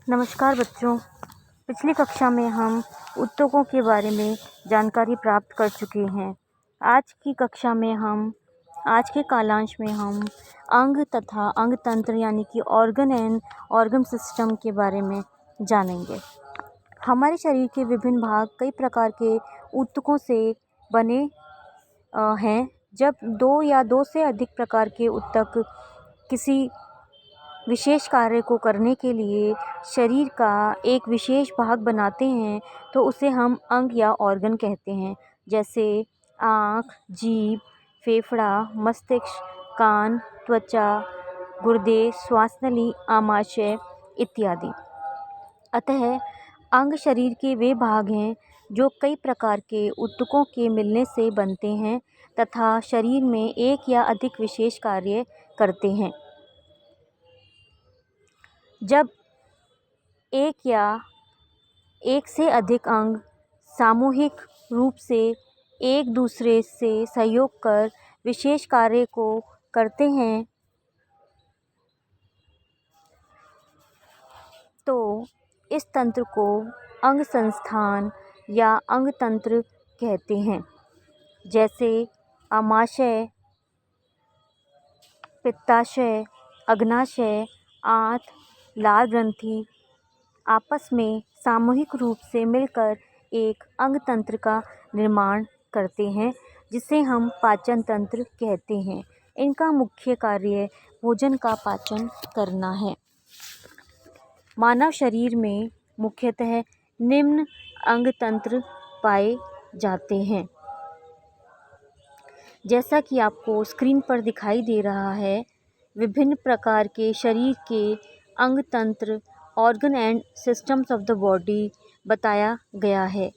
नमस्कार बच्चों। पिछली कक्षा में हम ऊतकों के बारे में जानकारी प्राप्त कर चुके हैं। आज के कालांश में हम अंग तथा अंग तंत्र यानी कि ऑर्गन एंड ऑर्गन सिस्टम के बारे में जानेंगे। हमारे शरीर के विभिन्न भाग कई प्रकार के ऊतकों से बने हैं। जब दो या दो से अधिक प्रकार के ऊतक किसी विशेष कार्य को करने के लिए शरीर का एक विशेष भाग बनाते हैं तो उसे हम अंग या ऑर्गन कहते हैं। जैसे आँख, जीभ, फेफड़ा, मस्तिष्क, कान, त्वचा, गुर्दे, श्वास नली, आमाशय इत्यादि। अतः अंग शरीर के वे भाग हैं जो कई प्रकार के ऊतकों के मिलने से बनते हैं तथा शरीर में एक या अधिक विशेष कार्य करते हैं। जब एक या एक से अधिक अंग सामूहिक रूप से एक दूसरे से सहयोग कर विशेष कार्य को करते हैं तो इस तंत्र को अंग संस्थान या अंग तंत्र कहते हैं। जैसे आमाशय, पित्ताशय, अग्नाशय, आंत, लाल ग्रंथि आपस में सामूहिक रूप से मिलकर एक अंग तंत्र का निर्माण करते हैं जिसे हम पाचन तंत्र कहते हैं। इनका मुख्य कार्य भोजन का पाचन करना है। मानव शरीर में मुख्यतः निम्न अंग तंत्र पाए जाते हैं। जैसा कि आपको स्क्रीन पर दिखाई दे रहा है, विभिन्न प्रकार के शरीर के अंग तंत्र organ and systems of the body बताया गया है।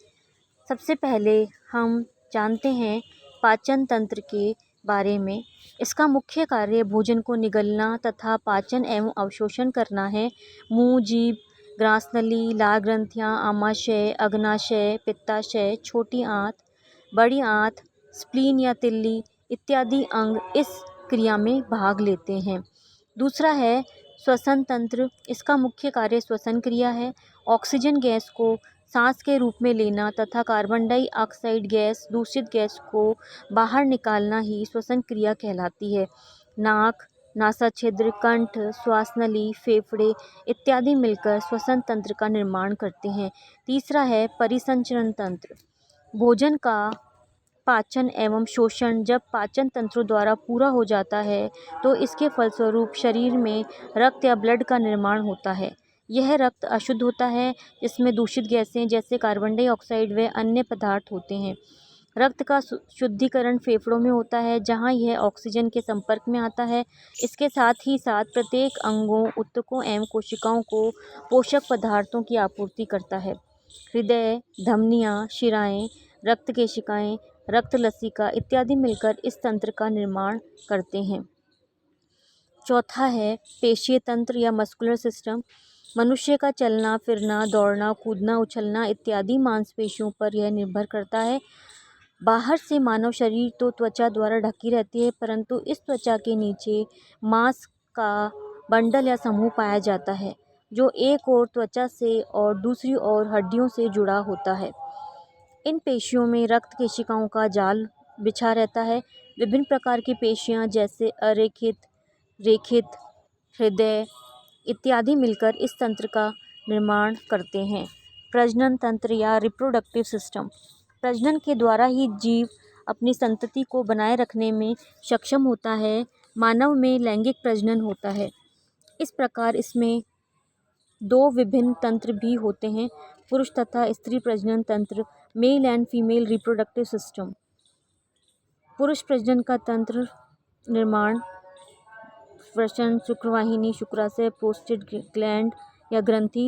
सबसे पहले हम जानते हैं पाचन तंत्र के बारे में। इसका मुख्य कार्य भोजन को निगलना तथा पाचन एवं अवशोषण करना है। मुंह, जीभ, ग्रासनली, लाल ग्रंथियाँ, आमाशय, अग्नाशय, पित्ताशय, छोटी आंत, बड़ी आंत, स्प्लीन या तिल्ली इत्यादि अंग इस क्रिया में भाग लेते हैं। दूसरा है श्वसन तंत्र। इसका मुख्य कार्य श्वसन क्रिया है। ऑक्सीजन गैस को सांस के रूप में लेना तथा कार्बन डाइऑक्साइड गैस, दूषित गैस को बाहर निकालना ही श्वसन क्रिया कहलाती है। नाक, नासाछिद्र, कंठ, श्वास नली, फेफड़े इत्यादि मिलकर श्वसन तंत्र का निर्माण करते हैं। तीसरा है परिसंचरण तंत्र। भोजन का पाचन एवं शोषण जब पाचन तंत्रों द्वारा पूरा हो जाता है तो इसके फलस्वरूप शरीर में रक्त या ब्लड का निर्माण होता है। यह रक्त अशुद्ध होता है जिसमें दूषित गैसें जैसे कार्बन डाइऑक्साइड व अन्य पदार्थ होते हैं। रक्त का शुद्धिकरण फेफड़ों में होता है जहां यह ऑक्सीजन के संपर्क में आता है। इसके साथ ही साथ प्रत्येक अंगों, ऊतकों एवं कोशिकाओं को पोषक पदार्थों की आपूर्ति करता है। हृदय, धमनियाँ, शिराएँ, रक्त केशिकाएँ, रक्त लसिका इत्यादि मिलकर इस तंत्र का निर्माण करते हैं। चौथा है पेशीय तंत्र या मस्कुलर सिस्टम। मनुष्य का चलना फिरना, दौड़ना, कूदना, उछलना इत्यादि मांसपेशियों पर यह निर्भर करता है। बाहर से मानव शरीर तो त्वचा द्वारा ढकी रहती है, परंतु इस त्वचा के नीचे मांस का बंडल या समूह पाया जाता है जो एक ओर त्वचा से और दूसरी ओर हड्डियों से जुड़ा होता है। इन पेशियों में रक्त केशिकाओं का जाल बिछा रहता है। विभिन्न प्रकार की पेशियां जैसे अरेखित, रेखित, हृदय इत्यादि मिलकर इस तंत्र का निर्माण करते हैं। प्रजनन तंत्र या रिप्रोडक्टिव सिस्टम। प्रजनन के द्वारा ही जीव अपनी संतति को बनाए रखने में सक्षम होता है। मानव में लैंगिक प्रजनन होता है। इस प्रकार इसमें दो विभिन्न तंत्र भी होते हैं, पुरुष तथा स्त्री प्रजनन तंत्र, male and female reproductive system. पुरुष प्रजनन का तंत्र निर्माण वृषण, शुक्रवाहिनी, शुक्राशय, प्रोस्टेट ग्लैंड या ग्रंथि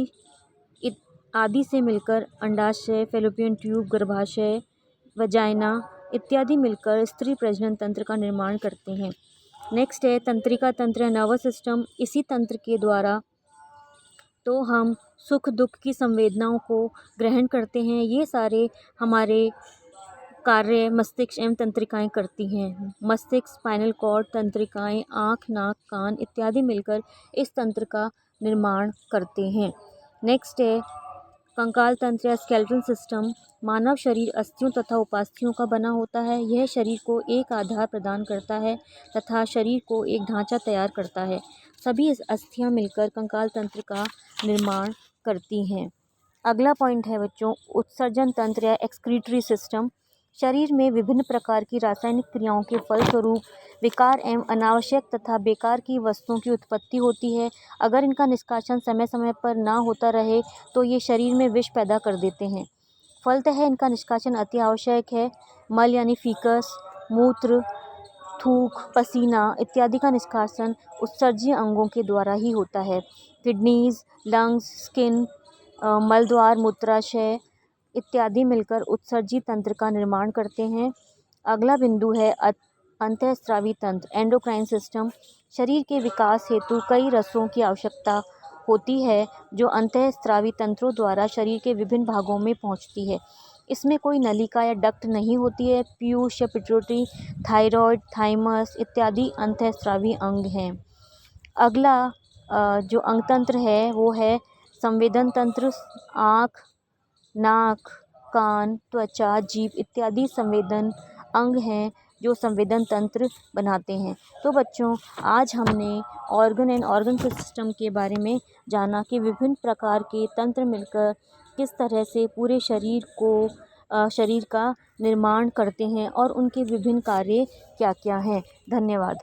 आदि से मिलकर अंडाशय, फैलोपियन ट्यूब, गर्भाशय, वजाइना इत्यादि मिलकर स्त्री प्रजनन तंत्र का निर्माण करते हैं। नेक्स्ट है तंत्रिका तंत्र या नर्वस सिस्टम। इसी तंत्र के द्वारा तो हम सुख दुख की संवेदनाओं को ग्रहण करते हैं। ये सारे हमारे कार्य मस्तिष्क एवं तंत्रिकाएं करती हैं। मस्तिष्क, स्पाइनल कॉर्ड, तंत्रिकाएं, आँख, नाक, कान इत्यादि मिलकर इस तंत्र का निर्माण करते हैं। नेक्स्ट है कंकाल तंत्र या स्केलेटल सिस्टम। मानव शरीर अस्थियों तथा उपास्थियों का बना होता है। यह शरीर को एक आधार प्रदान करता है तथा शरीर को एक ढांचा तैयार करता है। सभी अस्थियां मिलकर कंकाल तंत्र का निर्माण करती हैं। अगला पॉइंट है बच्चों उत्सर्जन तंत्र या एक्सक्रीटरी सिस्टम। शरीर में विभिन्न प्रकार की रासायनिक क्रियाओं के फलस्वरूप विकार एवं अनावश्यक तथा बेकार की वस्तुओं की उत्पत्ति होती है। अगर इनका निष्कासन समय समय पर ना होता रहे तो ये शरीर में विष पैदा कर देते हैं। फलतः इनका निष्कासन अति आवश्यक है। मल यानी फीकस, मूत्र, थूक, पसीना इत्यादि का निष्कासन उत्सर्जीय अंगों के द्वारा ही होता है। किडनीज, लंग्स, स्किन, मलद्वार, मूत्राशय इत्यादि मिलकर उत्सर्जी तंत्र का निर्माण करते हैं। अगला बिंदु है अंतःस्रावी तंत्र एंडोक्राइन सिस्टम। शरीर के विकास हेतु कई रसों की आवश्यकता होती है जो अंतःस्रावी तंत्रों द्वारा शरीर के विभिन्न भागों में पहुंचती है। इसमें कोई नलिका या डक्ट नहीं होती है। पीयूष या पिट्यूटरी, थायराइड, थाइमस इत्यादि अंतःस्रावी अंग हैं। अगला जो अंग तंत्र है वो है संवेदन तंत्र। आँख, नाक, कान, त्वचा, जीभ इत्यादि संवेदन अंग हैं जो संवेदन तंत्र बनाते हैं। तो बच्चों आज हमने ऑर्गन एंड ऑर्गन सिस्टम के बारे में जाना कि विभिन्न प्रकार के तंत्र मिलकर किस तरह से पूरे शरीर का निर्माण करते हैं और उनके विभिन्न कार्य क्या क्या हैं। धन्यवाद।